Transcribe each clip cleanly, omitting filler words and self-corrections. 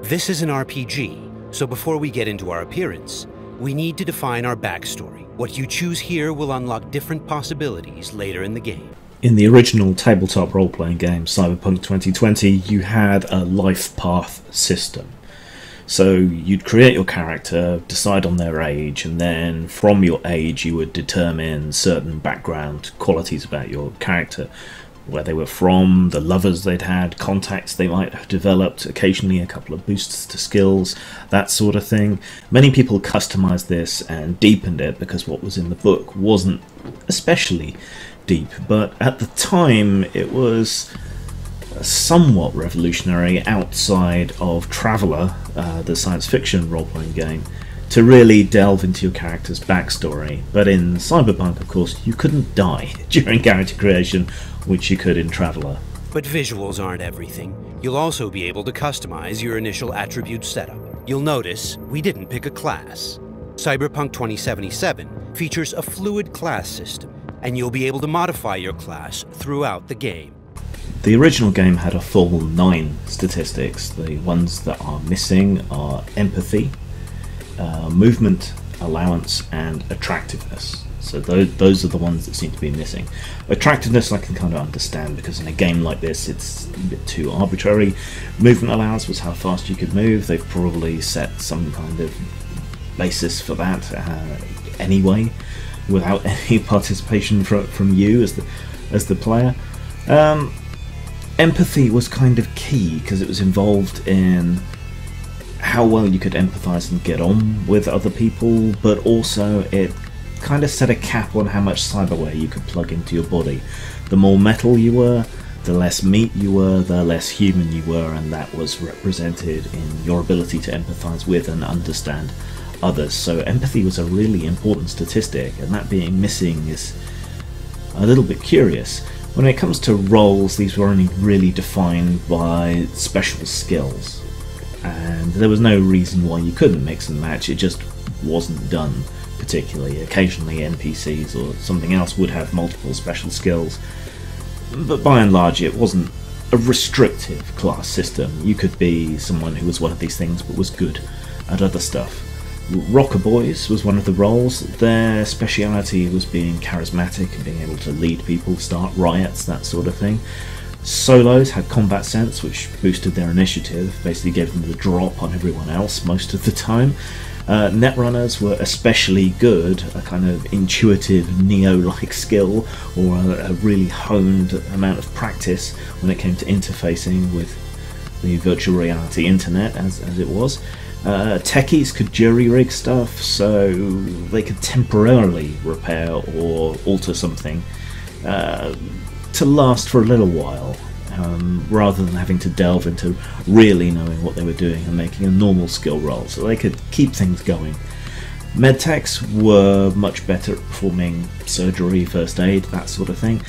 This is an RPG, so before we get into our appearance, we need to define our backstory. What you choose here will unlock different possibilities later in the game. In the original tabletop role-playing game, Cyberpunk 2020, you had a life path system. So you'd create your character, decide on their age, and then from your age you would determine certain background qualities about your character. Where they were from, the lovers they'd had, contacts they might have developed, occasionally a couple of boosts to skills, that sort of thing. Many people customised this and deepened it because what was in the book wasn't especially deep, but at the time it was somewhat revolutionary outside of Traveller, the science fiction role-playing game, to really delve into your character's backstory. But in Cyberpunk, of course, you couldn't die during character creation, which you could in Traveller. But visuals aren't everything. You'll also be able to customize your initial attribute setup. You'll notice we didn't pick a class. Cyberpunk 2077 features a fluid class system, and you'll be able to modify your class throughout the game. The original game had a full 9 statistics. The ones that are missing are empathy, movement, allowance, and attractiveness. So those are the ones that seem to be missing. Attractiveness I can kind of understand, because in a game like this it's a bit too arbitrary. Movement allowance was how fast you could move. They've probably set some kind of basis for that anyway, without any participation from you as the player. Empathy was kind of key because it was involved in how well you could empathise and get on with other people, but also it kind of set a cap on how much cyberware you could plug into your body. The more metal you were, the less meat you were, the less human you were, and that was represented in your ability to empathise with and understand others. So empathy was a really important statistic, and that being missing is a little bit curious. When it comes to roles, these were only really defined by special skills, and there was no reason why you couldn't mix and match. It just wasn't done particularly. Occasionally NPCs or something else would have multiple special skills, but by and large it wasn't a restrictive class system. You could be someone who was one of these things but was good at other stuff. Rocker Boys was one of the roles. Their speciality was being charismatic and being able to lead people, start riots, that sort of thing. Solos had combat sense, which boosted their initiative, basically gave them the drop on everyone else most of the time. Netrunners were especially good, a kind of intuitive Neo-like skill, or a really honed amount of practice when it came to interfacing with the virtual reality internet as it was. Techies could jury-rig stuff, so they could temporarily repair or alter something to last for a little while, rather than having to delve into really knowing what they were doing and making a normal skill roll, so they could keep things going. Medtechs were much better at performing surgery, first aid, that sort of thing.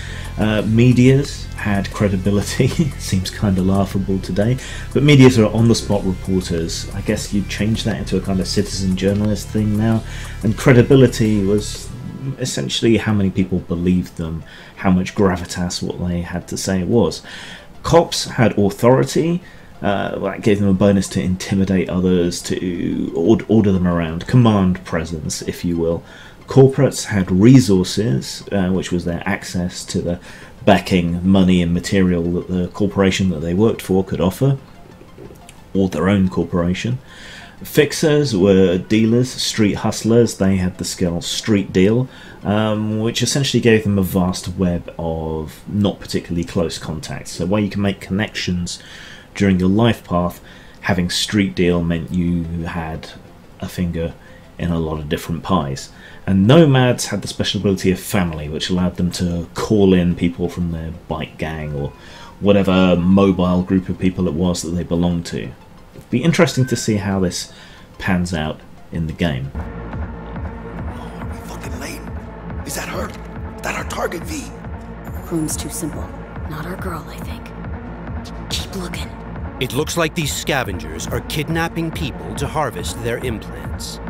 Medias had credibility. Seems kind of laughable today, but medias are on-the-spot reporters. I guess you'd change that into a kind of citizen journalist thing now, and credibility was essentially how many people believed them, how much gravitas what they had to say was. Cops had authority. That gave them a bonus to intimidate others, to order them around, command presence, if you will. Corporates had resources, which was their access to the backing, money and material that the corporation that they worked for could offer, or their own corporation. Fixers were dealers, street hustlers. They had the skill street deal, which essentially gave them a vast web of not particularly close contacts. So while you can make connections during your life path, having street deal meant you had a finger in a lot of different pies. And nomads had the special ability of family, which allowed them to call in people from their bike gang or whatever mobile group of people it was that they belonged to. It'd be interesting to see how this pans out in the game. Oh, are we fucking late? Is that her? Is that our target, V? Room's too simple. Not our girl, I think. Keep looking. It looks like these scavengers are kidnapping people to harvest their implants.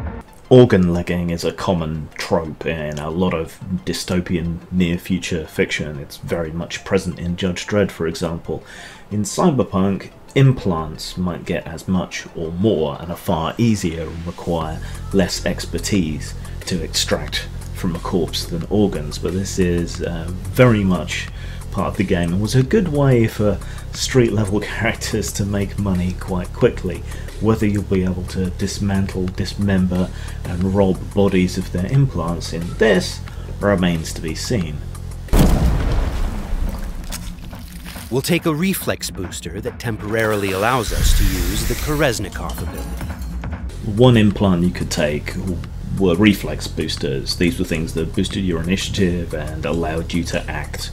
Organ legging is a common trope in a lot of dystopian near-future fiction. It's very much present in Judge Dredd, for example. In Cyberpunk, implants might get as much or more and are far easier and require less expertise to extract from a corpse than organs, but this is very much part of the game and was a good way for street level characters to make money quite quickly. Whether you'll be able to dismantle, dismember and rob bodies of their implants in this remains to be seen. We'll take a reflex booster that temporarily allows us to use the Koreznikov ability. One implant you could take were reflex boosters. These were things that boosted your initiative and allowed you to act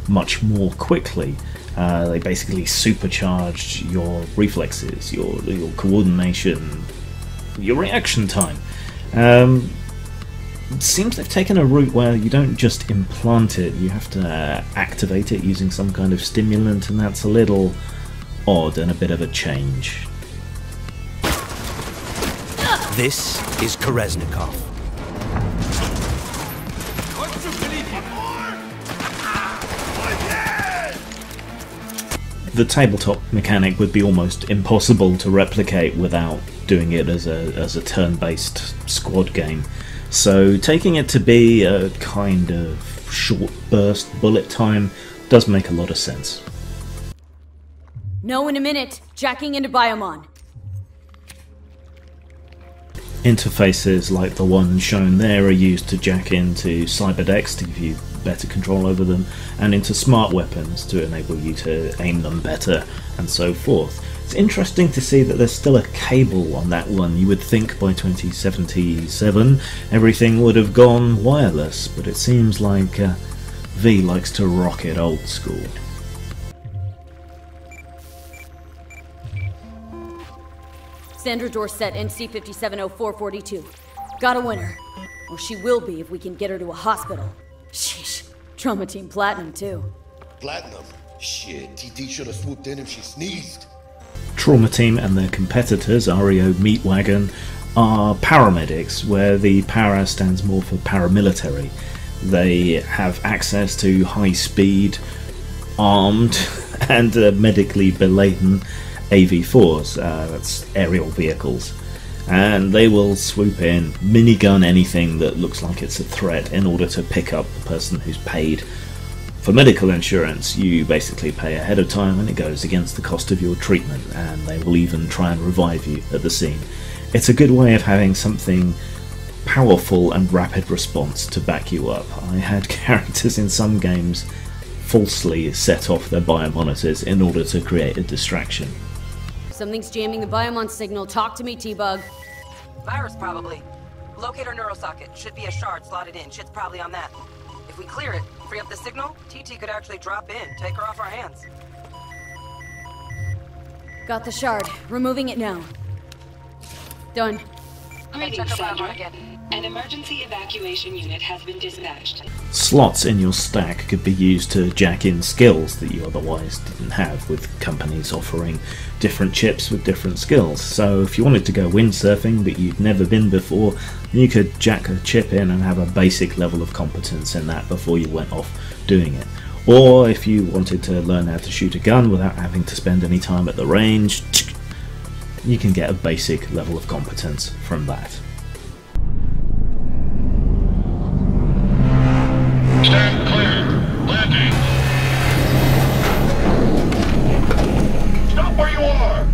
much more quickly. They basically supercharged your reflexes, your coordination, your reaction time. It seems they've taken a route where you don't just implant it, you have to activate it using some kind of stimulant, and that's a little odd and a bit of a change. This is Koreznikov. The tabletop mechanic would be almost impossible to replicate without doing it as a turn-based squad game. So taking it to be a kind of short burst bullet time does make a lot of sense. No, in a minute. Jacking into Biomon. Interfaces like the one shown there are used to jack into cyberdecks to give you better control over them, and into smart weapons to enable you to aim them better, and so forth. It's interesting to see that there's still a cable on that one. You would think by 2077 everything would have gone wireless, but it seems like V likes to rock it old school. Sandra Dorset, NC 570442. Got a winner. Or she will be if we can get her to a hospital. Sheesh. Trauma Team Platinum, too. Platinum? Shit, TT should have swooped in if she sneezed. Trauma Team and their competitors, REO Meatwagon, are paramedics, where the para stands more for paramilitary. They have access to high-speed, armed, and medically beladen AV4s, that's aerial vehicles, and they will swoop in, minigun anything that looks like it's a threat in order to pick up the person who's paid. For medical insurance, you basically pay ahead of time and it goes against the cost of your treatment, and they will even try and revive you at the scene. It's a good way of having something powerful and rapid response to back you up. I had characters in some games falsely set off their biomonitors in order to create a distraction. Something's jamming the Biomon signal. Talk to me, T-Bug. Virus, probably. Locate our neurosocket. Should be a shard slotted in. Shit's probably on that. If we clear it, free up the signal, TT could actually drop in, take her off our hands. Got the shard. Removing it now. Done. Greetings, Sandra. An emergency evacuation unit has been dispatched. Slots in your stack could be used to jack in skills that you otherwise didn't have, with companies offering different chips with different skills. So if you wanted to go windsurfing but you'd never been before, you could jack a chip in and have a basic level of competence in that before you went off doing it. Or if you wanted to learn how to shoot a gun without having to spend any time at the range, you can get a basic level of competence from that. Stand clear. Landing. Stop where you are.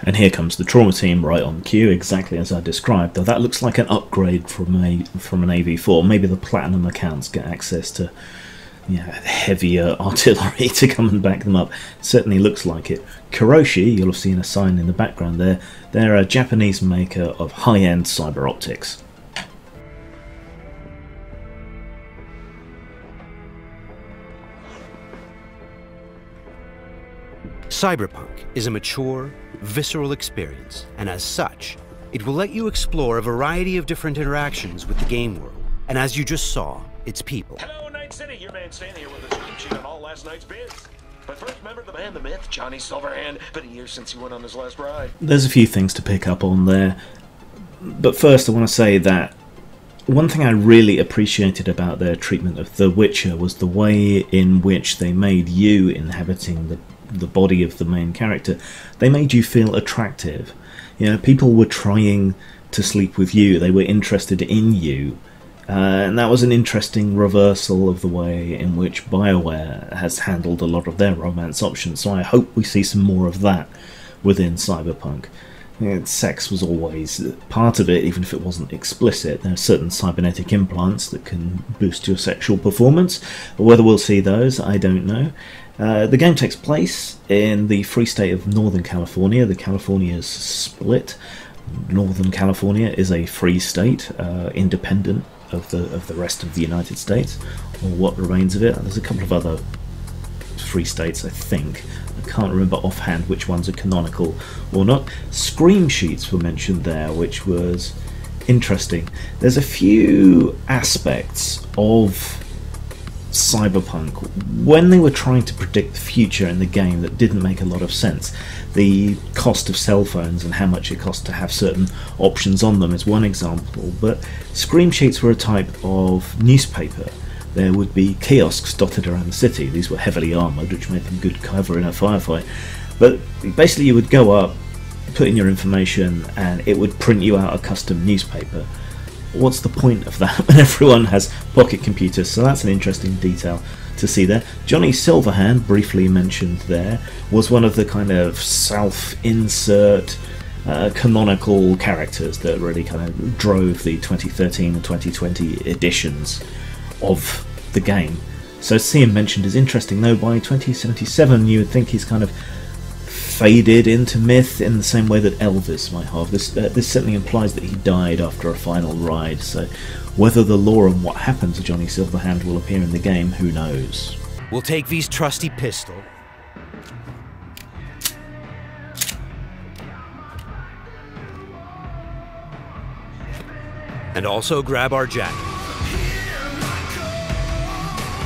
And here comes the Trauma Team right on cue, exactly as I described, though that looks like an upgrade from an AV4. Maybe the Platinum accounts get access to heavier artillery to come and back them up. It certainly looks like it. Kuroshi, you'll have seen a sign in the background there, they're a Japanese maker of high-end cyber optics. Cyberpunk is a mature, visceral experience, and as such, it will let you explore a variety of different interactions with the game world. And as you just saw, its people. Hello, Night City. Your man Stan here with us. You can cheat on all last night's bids. But first, remember the man, the myth, Johnny Silverhand. Been a year since he went on his last ride. There's a few things to pick up on there, but first I want to say that one thing I really appreciated about their treatment of The Witcher was the way in which they made you inhabiting the body of the main character. They made you feel attractive. You know, people were trying to sleep with you, they were interested in you. And that was an interesting reversal of the way in which BioWare has handled a lot of their romance options, so I hope we see some more of that within Cyberpunk. Sex was always part of it, even if it wasn't explicit. There are certain cybernetic implants that can boost your sexual performance. Whether we'll see those, I don't know. The game takes place in the free state of Northern California. The California is split. Northern California is a free state, independent of the rest of the United States, or what remains of it. There's a couple of other free states, I think. I can't remember offhand which ones are canonical or not. Scream sheets were mentioned there, which was interesting. There's a few aspects of Cyberpunk when they were trying to predict the future in the game that didn't make a lot of sense. The cost of cell phones and how much it costs to have certain options on them is one example, but scream sheets were a type of newspaper. There would be kiosks dotted around the city. These were heavily armoured, which made them good cover in a firefight. But basically you would go up, put in your information, and it would print you out a custom newspaper. What's the point of that when everyone has pocket computers? So that's an interesting detail to see there. Johnny Silverhand, briefly mentioned there, was one of the kind of self-insert canonical characters that really kind of drove the 2013 and 2020 editions of the game. So to see him mentioned is interesting, though by 2077 you would think he's kind of faded into myth in the same way that Elvis might have. This certainly implies that he died after a final ride, so whether the lore and what happened to Johnny Silverhand will appear in the game, who knows. We'll take V's trusty pistol. And also grab our jacket.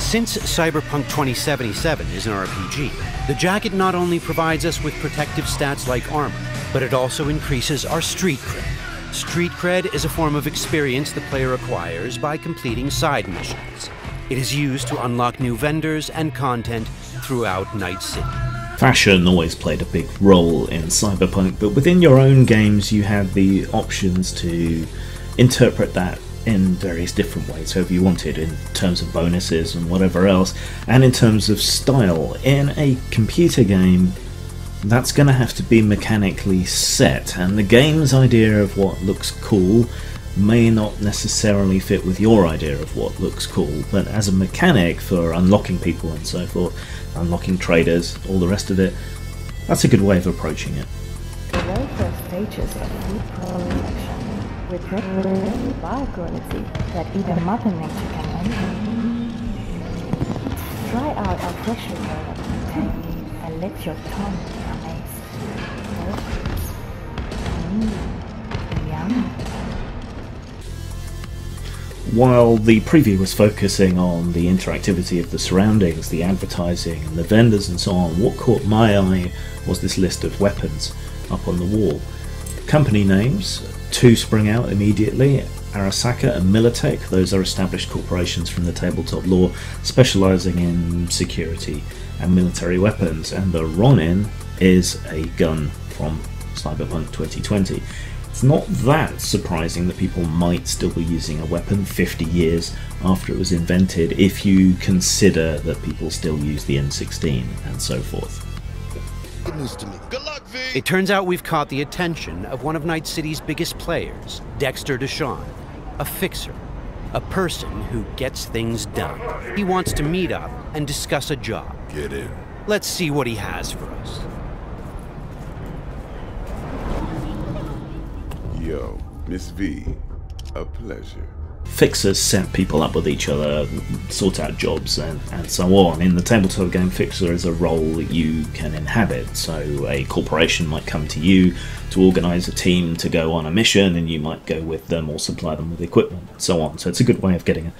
Since Cyberpunk 2077 is an RPG, the jacket not only provides us with protective stats like armor, but it also increases our street cred. Street cred is a form of experience the player acquires by completing side missions. It is used to unlock new vendors and content throughout Night City. Fashion always played a big role in Cyberpunk, but within your own games you had the options to interpret that in various different ways, however you wanted, in terms of bonuses and whatever else, and in terms of style. In a computer game, that's going to have to be mechanically set, and the game's idea of what looks cool may not necessarily fit with your idea of what looks cool, but as a mechanic for unlocking people and so forth, unlocking traders, all the rest of it, that's a good way of approaching it. The very first stages of food production with bioquality that even Mother Nature can enter. Try out our freshly developed tank and let your tongue be amazed. Yum. While the preview was focusing on the interactivity of the surroundings, the advertising and the vendors and so on, what caught my eye was this list of weapons up on the wall. Company names, two spring out immediately: Arasaka and Militech. Those are established corporations from the tabletop lore specialising in security and military weapons, and the Ronin is a gun from Cyberpunk 2020. It's not that surprising that people might still be using a weapon 50 years after it was invented, if you consider that people still use the M16 and so forth. Good news to me. Good luck, V! It turns out we've caught the attention of one of Night City's biggest players, Dexter Deshawn, a fixer, a person who gets things done. He wants to meet up and discuss a job. Get in. Let's see what he has for us. Yo, Miss V, a pleasure. Fixers set people up with each other, sort out jobs, and so on. In the tabletop game, Fixer is a role that you can inhabit. So a corporation might come to you to organise a team to go on a mission, and you might go with them or supply them with equipment, and so on. So it's a good way of getting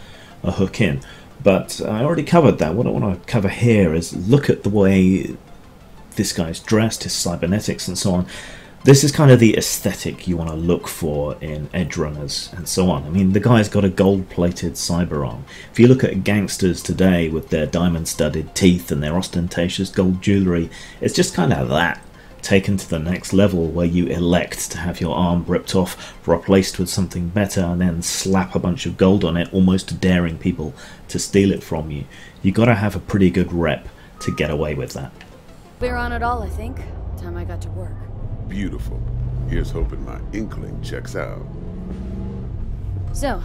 a hook in. But I already covered that. What I want to cover here is look at the way this guy's dressed, his cybernetics and so on. This is kind of the aesthetic you want to look for in edge runners and so on. I mean, the guy's got a gold-plated cyber arm. If you look at gangsters today with their diamond-studded teeth and their ostentatious gold jewellery, it's just kind of that, taken to the next level, where you elect to have your arm ripped off, replaced with something better, and then slap a bunch of gold on it, almost daring people to steal it from you. You got to have a pretty good rep to get away with that. We're on it all, I think. Time I got to work. Beautiful. Here's hoping my inkling checks out. So,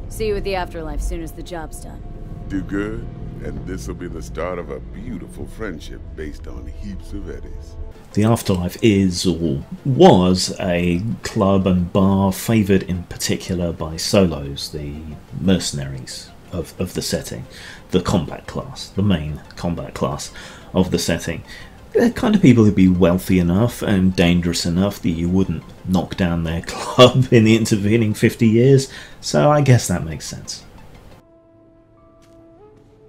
see you at the afterlife soon as the job's done. Do good, and this'll be the start of a beautiful friendship based on heaps of eddies. The Afterlife is, or was, a club and bar favoured in particular by solos, the mercenaries of the setting, the combat class, the main combat class of the setting. They're kind of people who'd be wealthy enough and dangerous enough that you wouldn't knock down their club in the intervening 50 years, so I guess that makes sense.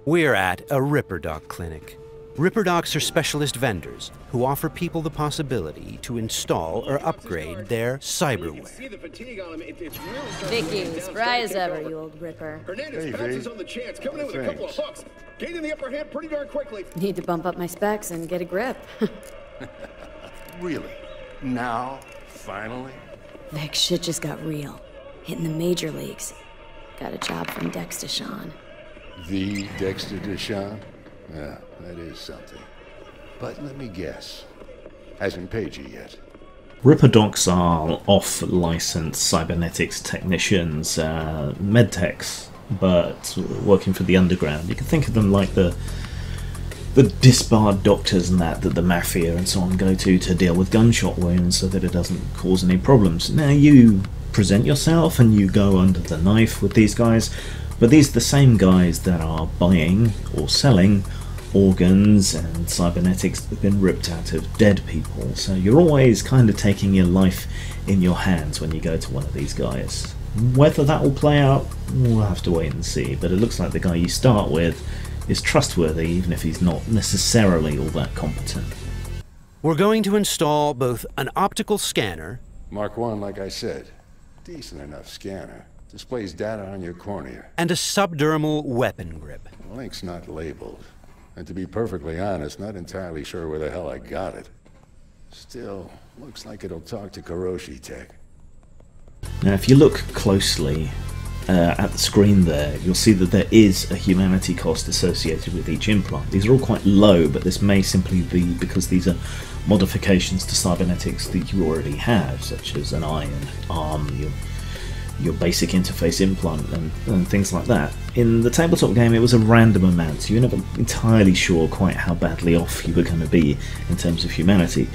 We're at a Ripper Doc clinic. Ripper Docs are specialist vendors who offer people the possibility to install or upgrade their cyberware. Vicky, spry as ever, you old Ripper. Hernandez pounces on the chance, coming in with a couple of hooks. Gaining the upper hand pretty darn quickly. Need to bump up my specs and get a grip. Really? Now? Finally? Vic, shit just got real. Hitting the major leagues. Got a job from Dexter Deshawn. The Dexter Deshawn? Yeah, that is something. But let me guess. Hasn't paid you yet. Ripper Docs are off-license cybernetics technicians, medtechs, but working for the underground. You can think of them like the disbarred doctors and that the mafia and so on go to deal with gunshot wounds so that it doesn't cause any problems. Now you present yourself and you go under the knife with these guys, but these are the same guys that are buying or selling organs and cybernetics that have been ripped out of dead people. So you're always kind of taking your life in your hands when you go to one of these guys. Whether that will play out, we'll have to wait and see, but it looks like the guy you start with is trustworthy even if he's not necessarily all that competent. We're going to install both an optical scanner, Mark 1, like I said. Decent enough scanner. Displays data on your cornea. and a subdermal weapon grip. The link's not labeled. And to be perfectly honest, not entirely sure where the hell I got it. Still, looks like it'll talk to Kuroshi Tech. Now if you look closely at the screen there, you'll see that there is a humanity cost associated with each implant. These are all quite low, but this may simply be because these are modifications to cybernetics that you already have, such as an eye and arm, your basic interface implant and things like that. In the tabletop game it was a random amount, so you're never entirely sure quite how badly off you were going to be in terms of humanity.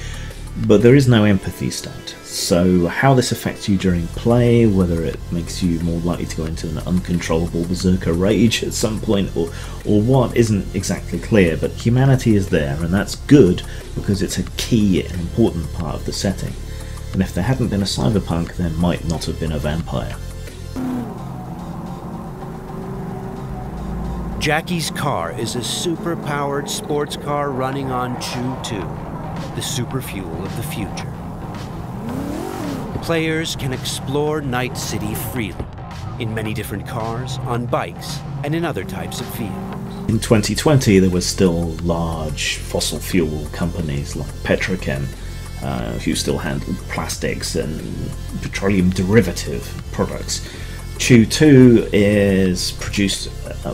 But there is no empathy stat, so how this affects you during play, whether it makes you more likely to go into an uncontrollable berserker rage at some point or what, isn't exactly clear, but humanity is there, and that's good because it's a key and important part of the setting. And if there hadn't been a cyberpunk, there might not have been a vampire. Jackie's car is a super-powered sports car running on Chew-2, the super fuel of the future. Players can explore Night City freely, in many different cars, on bikes, and in other types of vehicles. In 2020 there were still large fossil fuel companies like Petrochem, who still handled plastics and petroleum derivative products. Chew-2 is produced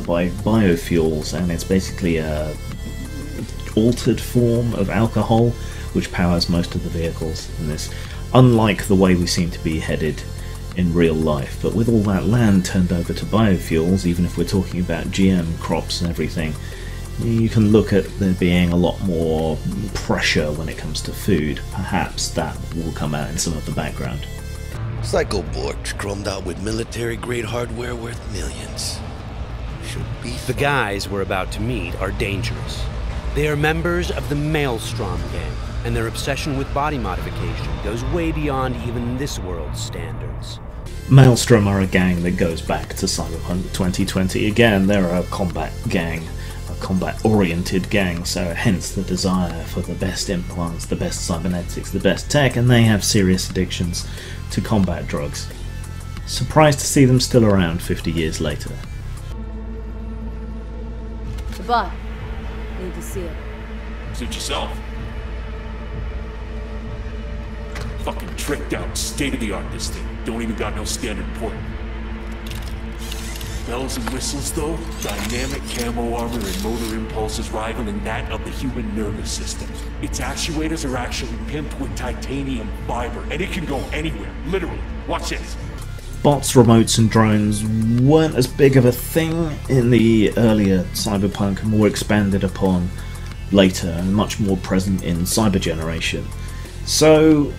by biofuels, and it's basically a altered form of alcohol which powers most of the vehicles in this, unlike the way we seem to be headed in real life. But with all that land turned over to biofuels, even if we're talking about GM crops and everything, you can look at there being a lot more pressure when it comes to food. Perhaps that will come out in some of the background. Psychoborgs chromed out with military-grade hardware worth millions. Should be The guys we're about to meet are dangerous. They are members of the Maelstrom gang, and their obsession with body modification goes way beyond even this world's standards. Maelstrom are a gang that goes back to Cyberpunk 2020. Again, they're a combat gang, a combat-oriented gang, so hence the desire for the best implants, the best cybernetics, the best tech, and they have serious addictions to combat drugs. Surprised to see them still around 50 years later. The bot. Need to see it. Suit yourself. Fucking tricked out, state-of-the-art this thing. Don't even got no standard port. Bells and whistles though, dynamic camo armor and motor impulses rivaling that of the human nervous system. Its actuators are actually pimped with titanium fiber, and it can go anywhere, literally. Watch this. Bots, remotes and drones weren't as big of a thing in the earlier Cyberpunk, more expanded upon later and much more present in Cyber Generation. So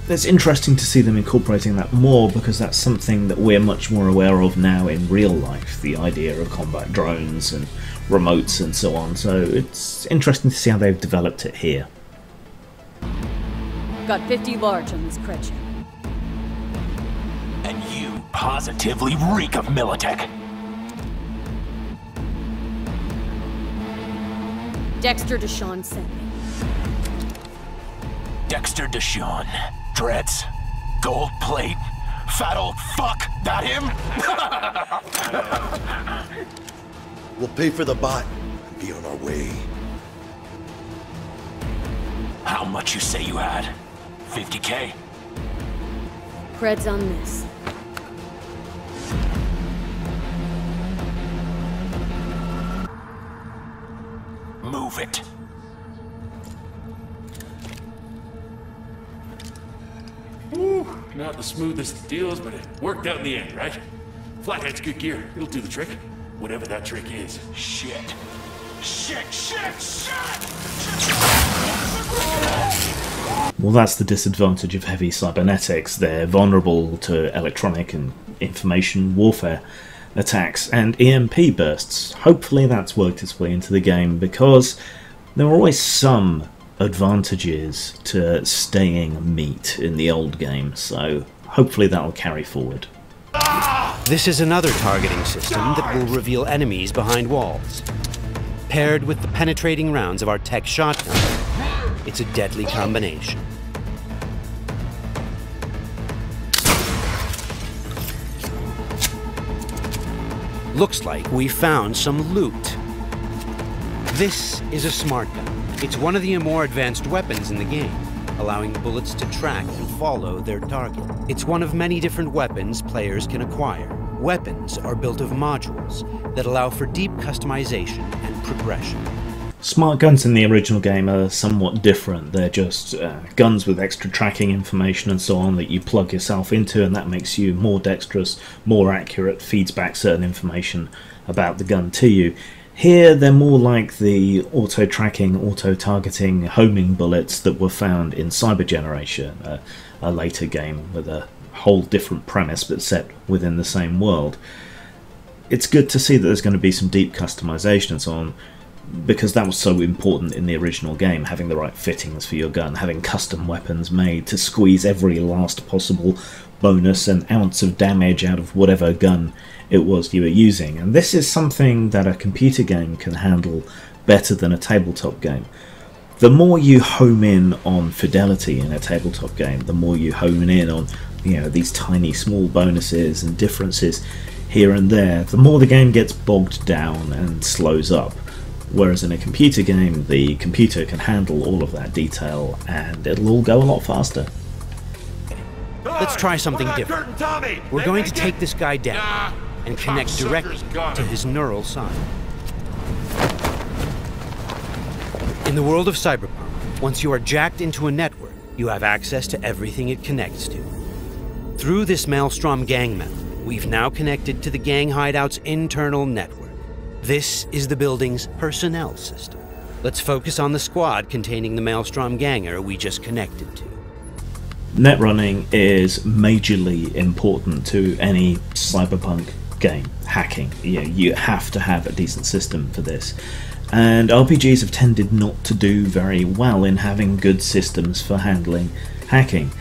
it's interesting to see them incorporating that more, because that's something that we're much more aware of now in real life, the idea of combat drones and remotes and so on, so it's interesting to see how they've developed it here. Got 50 large on this Kretchen. And you positively reek of Militech. Dexter Deshawn sent me. Dexter Deshawn. Dreads. Gold plate. Fat old fuck. That him? We'll pay for the bot and be on our way. How much you say you had? 50K? Creds on this. Move it. Woo, not the smoothest of deals, but it worked out in the end, right? Flathead's good gear. It'll do the trick. Whatever that trick is. Shit. Shit, shit, shit! Well, that's the disadvantage of heavy cybernetics. They're vulnerable to electronic and information warfare attacks and EMP bursts. Hopefully that's worked its way into the game, because there were always some advantages to staying meat in the old game, so hopefully that'll carry forward. This is another targeting system that will reveal enemies behind walls. Paired with the penetrating rounds of our tech shotgun, it's a deadly combination. Looks like we found some loot. This is a smart gun. It's one of the more advanced weapons in the game, allowing the bullets to track and follow their target. It's one of many different weapons players can acquire. Weapons are built of modules that allow for deep customization and progression. Smart guns in the original game are somewhat different. They're just guns with extra tracking information and so on that you plug yourself into, and that makes you more dexterous, more accurate, feeds back certain information about the gun to you. Here they're more like the auto-tracking, auto-targeting homing bullets that were found in Cyber Generation, a later game with a whole different premise but set within the same world. It's good to see that there's going to be some deep customization and so on, because that was so important in the original game, having the right fittings for your gun, having custom weapons made to squeeze every last possible bonus and ounce of damage out of whatever gun it was you were using. And this is something that a computer game can handle better than a tabletop game. The more you home in on fidelity in a tabletop game, the more you home in on, you know, these tiny small bonuses and differences here and there, the more the game gets bogged down and slows up. Whereas in a computer game, the computer can handle all of that detail and it'll all go a lot faster. Let's try something different. We're going to take this guy down and connect directly to his neural side. In the world of Cyberpunk, once you are jacked into a network, you have access to everything it connects to. Through this Maelstrom gang map, we've now connected to the gang hideout's internal network. This is the building's personnel system. Let's focus on the squad containing the Maelstrom ganger we just connected to. Net running is majorly important to any Cyberpunk game. Hacking. You have to have a decent system for this. And RPGs have tended not to do very well in having good systems for handling hacking.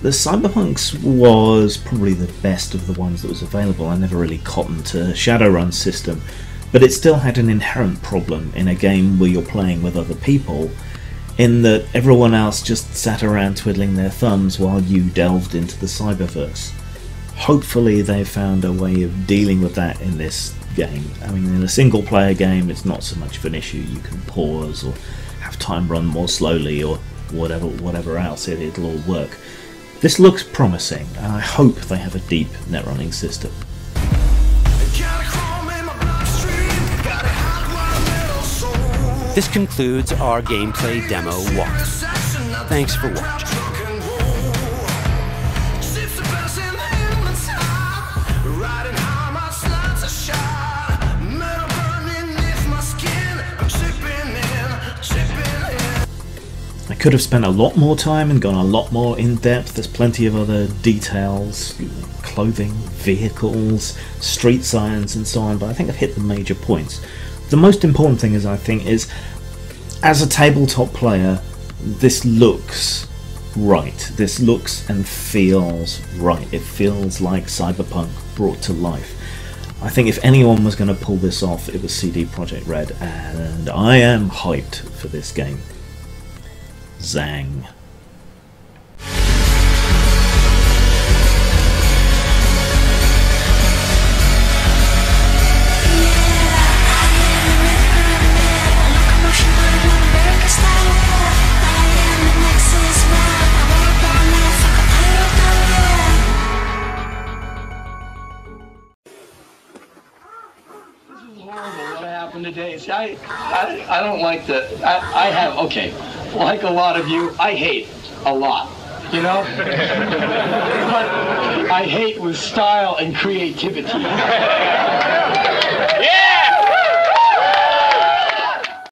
The Cyberpunk's was probably the best of the ones that was available. I never really cottoned to Shadowrun's system, but it still had an inherent problem in a game where you're playing with other people, in that everyone else just sat around twiddling their thumbs while you delved into the cyberverse. Hopefully they found a way of dealing with that in this game. I mean, in a single player game it's not so much of an issue. You can pause or have time run more slowly or whatever else, it'll all work. This looks promising, and I hope they have a deep net running system. This concludes our gameplay demo walk. Thanks for watching. I could have spent a lot more time and gone a lot more in depth. There's plenty of other details, clothing, vehicles, street signs and so on, but I think I've hit the major points. The most important thing is, I think, is as a tabletop player, this looks right. This looks and feels right. It feels like Cyberpunk brought to life. I think if anyone was going to pull this off, it was CD Projekt Red, and I am hyped for this game. Zang. Today. See, I don't like the, I have, okay, like a lot of you, I hate a lot, you know? But I hate with style and creativity.